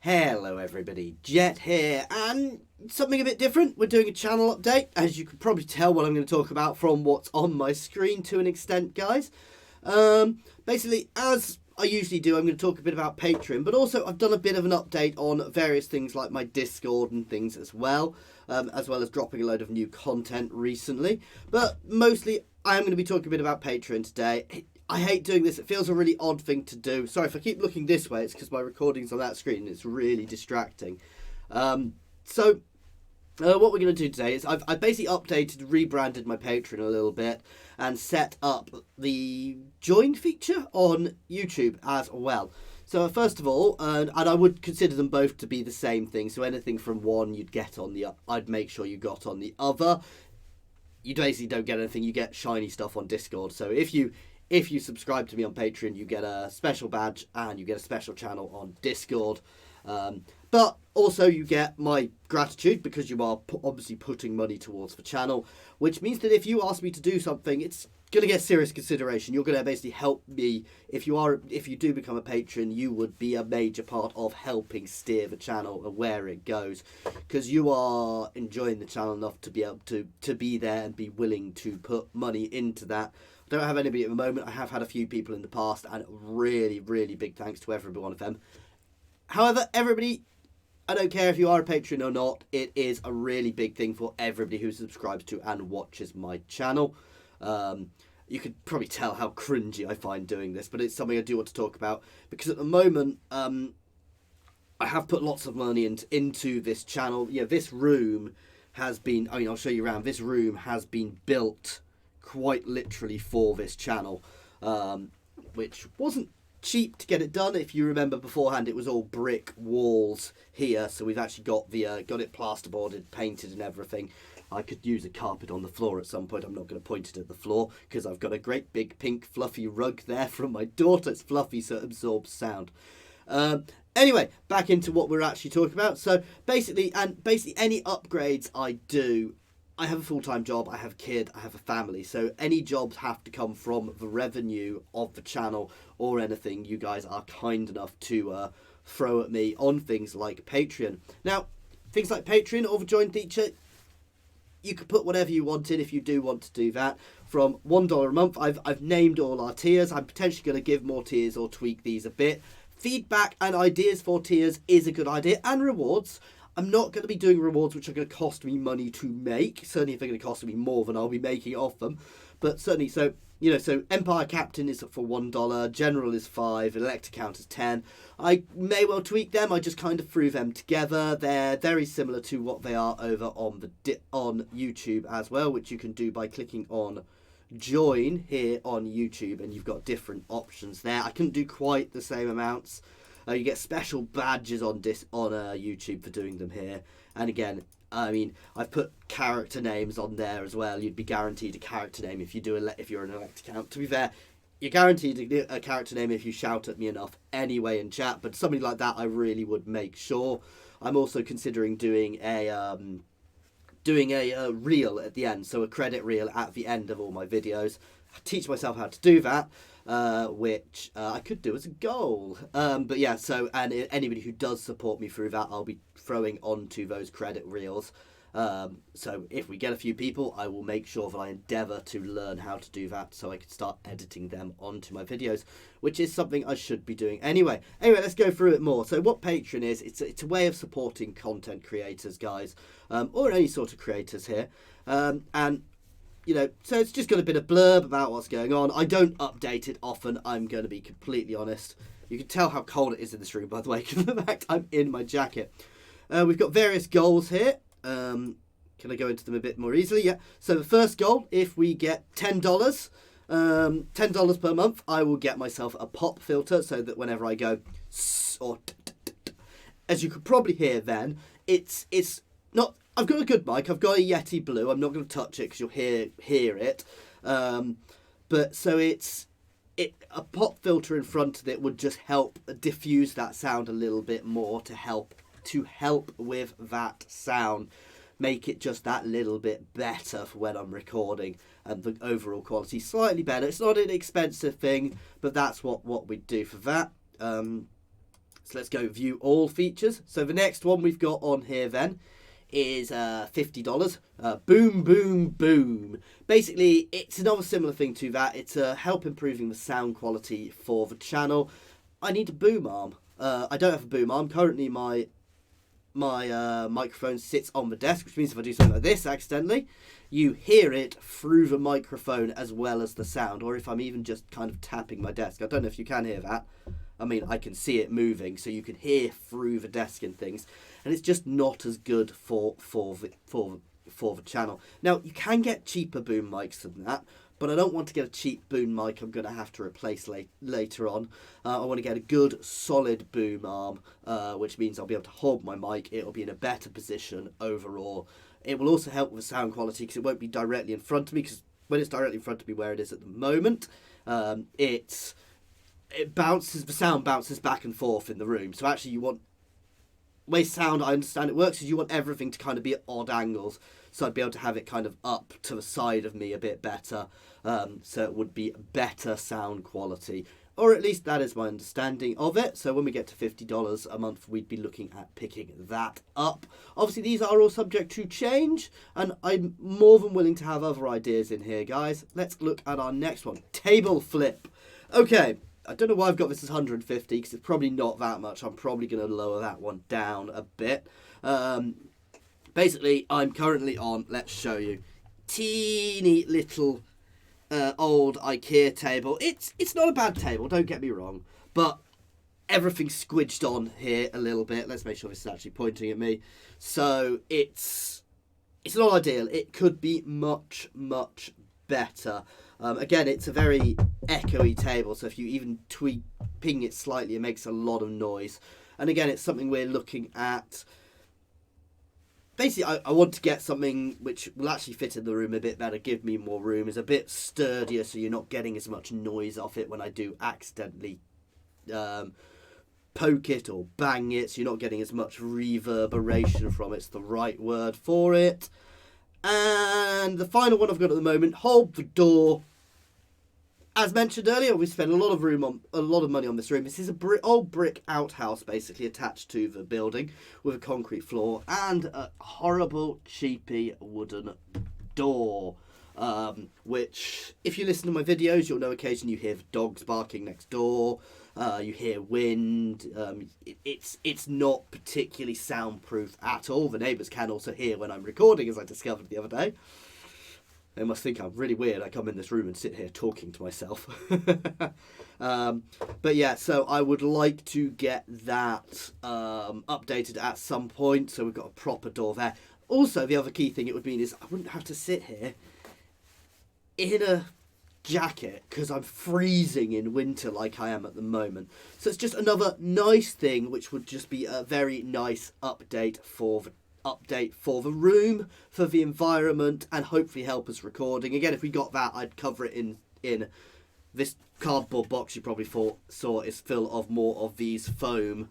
Hello everybody, Jet here, and something a bit different. We're doing a channel update, as you can probably tell what I'm going to talk about from what's on my screen to an extent, guys. Basically, as I usually do, I'm going to talk a bit about Patreon, but also I've done a bit of an update on various things like my Discord and things as well as dropping a load of new content recently. But mostly, I am going to be talking a bit about Patreon today. I hate doing this. It feels a really odd thing to do. Sorry if I keep looking this way. It's because my recording's on that screen and it's really distracting. What we're going to do today is I've basically rebranded my Patreon a little bit and set up the join feature on YouTube as well. So first of all, and I would consider them both to be the same thing. So anything from one you'd get on the, I'd make sure you got on the other. You basically don't get anything. You get shiny stuff on Discord. So if you subscribe to me on Patreon, you get a special badge and you get a special channel on Discord. But also you get my gratitude because you are obviously putting money towards the channel, which means that if you ask me to do something, it's going to get serious consideration. You're going to basically help me. If you do become a patron, you would be a major part of helping steer the channel and where it goes, because you are enjoying the channel enough to be able to be there and be willing to put money into that. I don't have anybody at the moment. I have had a few people in the past, and really, really big thanks to every one of them. However, everybody, I don't care if you are a patron or not, it is a really big thing for everybody who subscribes to and watches my channel. You could probably tell how cringy I find doing this, but it's something I do want to talk about, because at the moment, I have put lots of money into this channel. Yeah, this room has been, I'll show you around, this room has been built quite literally for this channel, which wasn't cheap to get it done. If you remember beforehand, it was all brick walls here, so we've actually got it plasterboarded, painted and everything. I could use a carpet on the floor at some point. I'm not going to point it at the floor because I've got a great big pink fluffy rug there from my daughter. It's fluffy so it absorbs sound. Anyway, back into what we're actually talking about. So basically any upgrades I do, I have a full-time job, I have a kid, I have a family, so any jobs have to come from the revenue of the channel or anything you guys are kind enough to throw at me on things like Patreon. Now, things like Patreon or the join feature, you can put whatever you want in if you do want to do that. From $1 a month, I've named all our tiers. I'm potentially going to give more tiers or tweak these a bit. Feedback and ideas for tiers is a good idea, and rewards. I'm not going to be doing rewards which are going to cost me money to make. Certainly if they're going to cost me more than I'll be making off them. But certainly, so Empire Captain is for $1, General is $5, Elector Count is $10. I may well tweak them. I just kind of threw them together. They're very similar to what they are over on YouTube as well, which you can do by clicking on join here on YouTube, and you've got different options there. I couldn't do quite the same amounts. You get special badges on YouTube for doing them here. And again, I've put character names on there as well. You'd be guaranteed a character name if you're an Elector Count. To be fair, you're guaranteed a character name if you shout at me enough anyway in chat. But something like that, I really would make sure. I'm also considering doing a reel at the end, so a credit reel at the end of all my videos. I teach myself how to do that. Which I could do as a goal. But yeah, so, and anybody who does support me through that, I'll be throwing onto those credit reels. So if we get a few people, I will make sure that I endeavour to learn how to do that so I can start editing them onto my videos, which is something I should be doing anyway. Let's go through it more. So what Patreon is, it's a way of supporting content creators, guys, or any sort of creators here. So it's just got a bit of blurb about what's going on. I don't update it often, I'm going to be completely honest. You can tell how cold it is in this room, by the way, because of the fact I'm in my jacket. We've got various goals here. Can I go into them a bit more easily? Yeah. So the first goal, if we get $10, $10 per month, I will get myself a pop filter so that whenever I go, or as you could probably hear then, it's not... I've got a good mic. I've got a Yeti Blue. I'm not going to touch it because you'll hear it. But so a pop filter in front of it would just help diffuse that sound a little bit more to help with that sound, make it just that little bit better for when I'm recording, and the overall quality slightly better. It's not an expensive thing, but that's what we do for that. So let's go view all features. So the next one we've got on here then is $50. Boom, boom, boom. Basically, it's another similar thing to that. It's help improving the sound quality for the channel. I need a boom arm. I don't have a boom arm. Currently, my microphone sits on the desk, which means if I do something like this accidentally, you hear it through the microphone as well as the sound, or if I'm even just kind of tapping my desk. I don't know if you can hear that. I mean, I can see it moving, so you can hear through the desk and things, and it's just not as good for the channel. Now, you can get cheaper boom mics than that, but I don't want to get a cheap boom mic I'm going to have to replace later on. I want to get a good, solid boom arm, which means I'll be able to hold my mic. It'll be in a better position overall. It will also help with sound quality because it won't be directly in front of me, because when it's directly in front of me where it is at the moment, it bounces, the sound bounces back and forth in the room. So actually you want, the way sound, I understand it works, is you want everything to kind of be at odd angles. So I'd be able to have it kind of up to the side of me a bit better. So it would be better sound quality. Or at least that is my understanding of it. So when we get to $50 a month, we'd be looking at picking that up. Obviously, these are all subject to change, and I'm more than willing to have other ideas in here, guys. Let's look at our next one. Table flip. Okay, I don't know why I've got this as 150, because it's probably not that much. I'm probably going to lower that one down a bit. Basically, I'm currently on, let's show you, teeny little old IKEA table. It's not a bad table, don't get me wrong, but everything's squidged on here a little bit. Let's make sure this is actually pointing at me. So it's not ideal. It could be much, much better. Again, it's a very echoey table, so if you even ping it slightly, it makes a lot of noise. And again, it's something we're looking at. Basically, I want to get something which will actually fit in the room a bit better, give me more room, is a bit sturdier, so you're not getting as much noise off it when I do accidentally poke it or bang it, so you're not getting as much reverberation from it. It's the right word for it. And the final one I've got at the moment, hold the door. As mentioned earlier, we spent a lot of money on this room. This is a old brick outhouse, basically attached to the building, with a concrete floor and a horrible, cheapy wooden door. Which, if you listen to my videos, you'll know occasionally you hear dogs barking next door. You hear wind. It's not particularly soundproof at all. The neighbours can also hear when I'm recording, as I discovered the other day. They must think I'm really weird. I come in this room and sit here talking to myself. But yeah, so I would like to get that updated at some point. So we've got a proper door there. Also, the other key thing it would mean is I wouldn't have to sit here in a jacket because I'm freezing in winter like I am at the moment. So it's just another nice thing, which would just be a very nice update for the room, for the environment, and hopefully help us recording. Again, if we got that, I'd cover it in this cardboard box you probably saw is full of more of these foam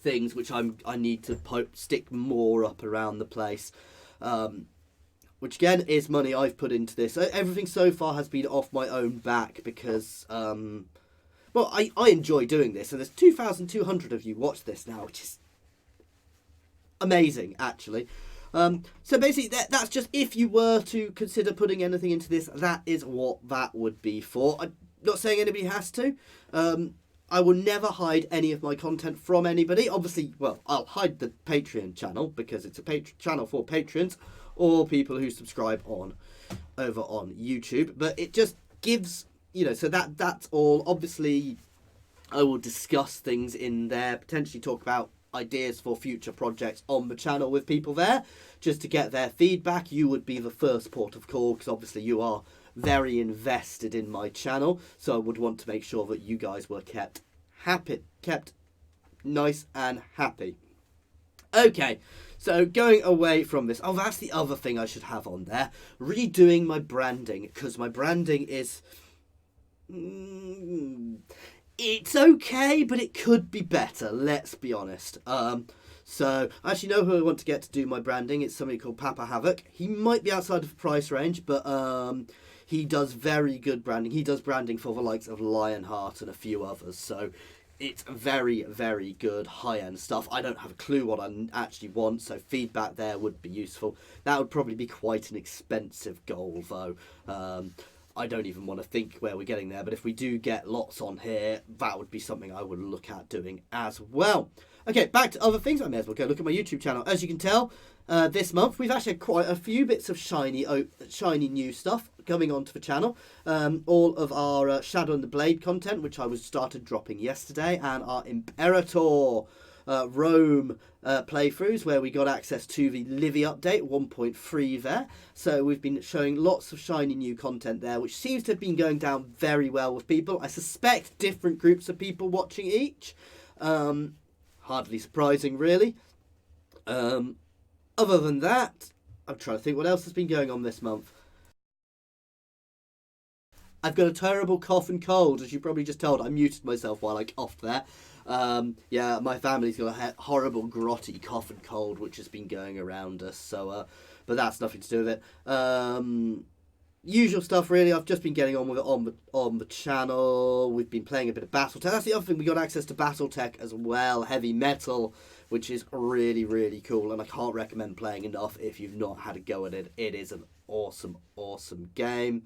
things, which I need to stick more up around the place. Which again is money I've put into this. Everything so far has been off my own back because, well, I enjoy doing this, and there's 2,200 of you watch this now, which is amazing, actually. So basically, that's just if you were to consider putting anything into this, that is what that would be for. I'm not saying anybody has to. I will never hide any of my content from anybody. Obviously, well, I'll hide the Patreon channel because it's a channel for patrons or people who subscribe over on YouTube. But it just gives, so that's all. Obviously, I will discuss things in there, potentially talk about ideas for future projects on the channel with people there, just to get their feedback. You would be the first port of call because obviously you are very invested in my channel, so I would want to make sure that you guys were kept nice and happy. Okay, so going away from this, that's the other thing I should have on there, redoing my branding, because my branding is it's okay, but it could be better, let's be honest. So I actually know who I want to get to do my branding. It's somebody called Papa Havoc. He might be outside of the price range, but he does very good branding. He does branding for the likes of Lionheart and a few others. So it's very, very good high-end stuff. I don't have a clue what I actually want, so feedback there would be useful. That would probably be quite an expensive goal, though. I don't even want to think where we're getting there, but if we do get lots on here, that would be something I would look at doing as well. Okay, back to other things. I may as well go look at my YouTube channel. As you can tell, this month we've actually had quite a few bits of shiny new stuff coming onto the channel. All of our Shadow and the Blade content, which I was started dropping yesterday, and our Imperator Rome playthroughs, where we got access to the Livy update 1.3 there. So we've been showing lots of shiny new content there, which seems to have been going down very well with people. I suspect different groups of people watching each. Hardly surprising, really. Other than that, I'm trying to think what else has been going on this month. I've got a terrible cough and cold, as you probably just told. I muted myself while I coughed there. Yeah, my family's got a horrible grotty cough and cold, which has been going around us. So, but that's nothing to do with it. Usual stuff, really. I've just been getting on with it on the channel. We've been playing a bit of BattleTech. That's the other thing. We got access to BattleTech as well, heavy metal, which is really, really cool. And I can't recommend playing enough if you've not had a go at it. It is an awesome, awesome game.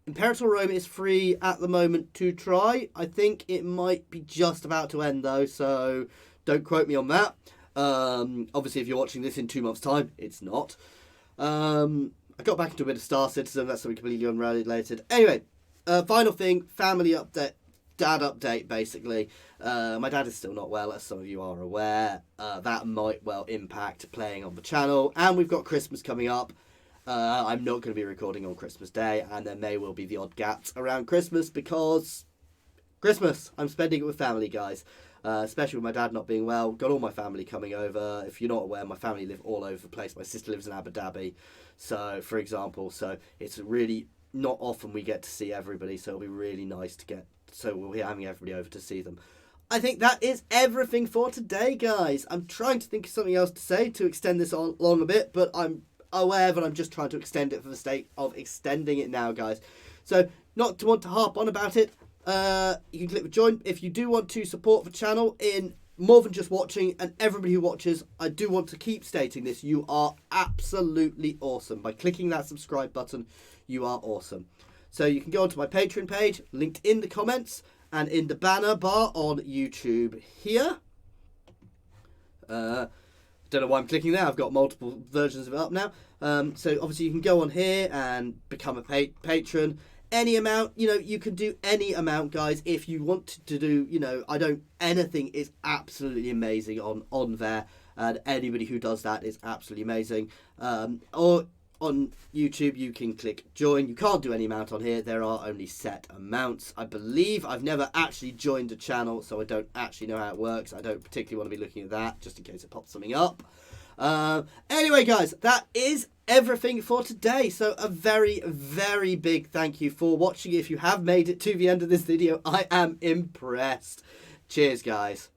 Imperator Rome is free at the moment to try. I think it might be just about to end, though, so don't quote me on that. Obviously, if you're watching this in 2 months' time, it's not. I got back into a bit of Star Citizen. That's something completely unrelated. Anyway, final thing, family update, dad update, basically. My dad is still not well, as some of you are aware. That might well impact playing on the channel. And we've got Christmas coming up. I'm not going to be recording on Christmas Day, and there may well be the odd gaps around Christmas, because Christmas, I'm spending it with family, guys. Especially with my dad not being well. Got all my family coming over. If you're not aware, my family live all over the place. My sister lives in Abu Dhabi, so for example, so it's really not often we get to see everybody, so it'll be really nice to get, so we'll be having everybody over to see them. I think that is everything for today, guys. I'm trying to think of something else to say to extend this on along a bit, but I'm aware that I'm just trying to extend it for the sake of extending it now, guys. So not to want to harp on about it, you can click the join. If you do want to support the channel in more than just watching, and everybody who watches, I do want to keep stating this, you are absolutely awesome. By clicking that subscribe button, you are awesome. So you can go onto my Patreon page, linked in the comments and in the banner bar on YouTube here. Don't know why I'm clicking there. I've got multiple versions of it up now. So obviously you can go on here and become a patron. Any amount, you can do any amount, guys. If you want to do, anything is absolutely amazing on there. And anybody who does that is absolutely amazing. Or on YouTube, you can click join. You can't do any amount on here. There are only set amounts, I believe. I've never actually joined a channel, so I don't actually know how it works. I don't particularly want to be looking at that, just in case it pops something up. Anyway, guys, that is everything for today. So a very, very big thank you for watching. If you have made it to the end of this video, I am impressed. Cheers, guys.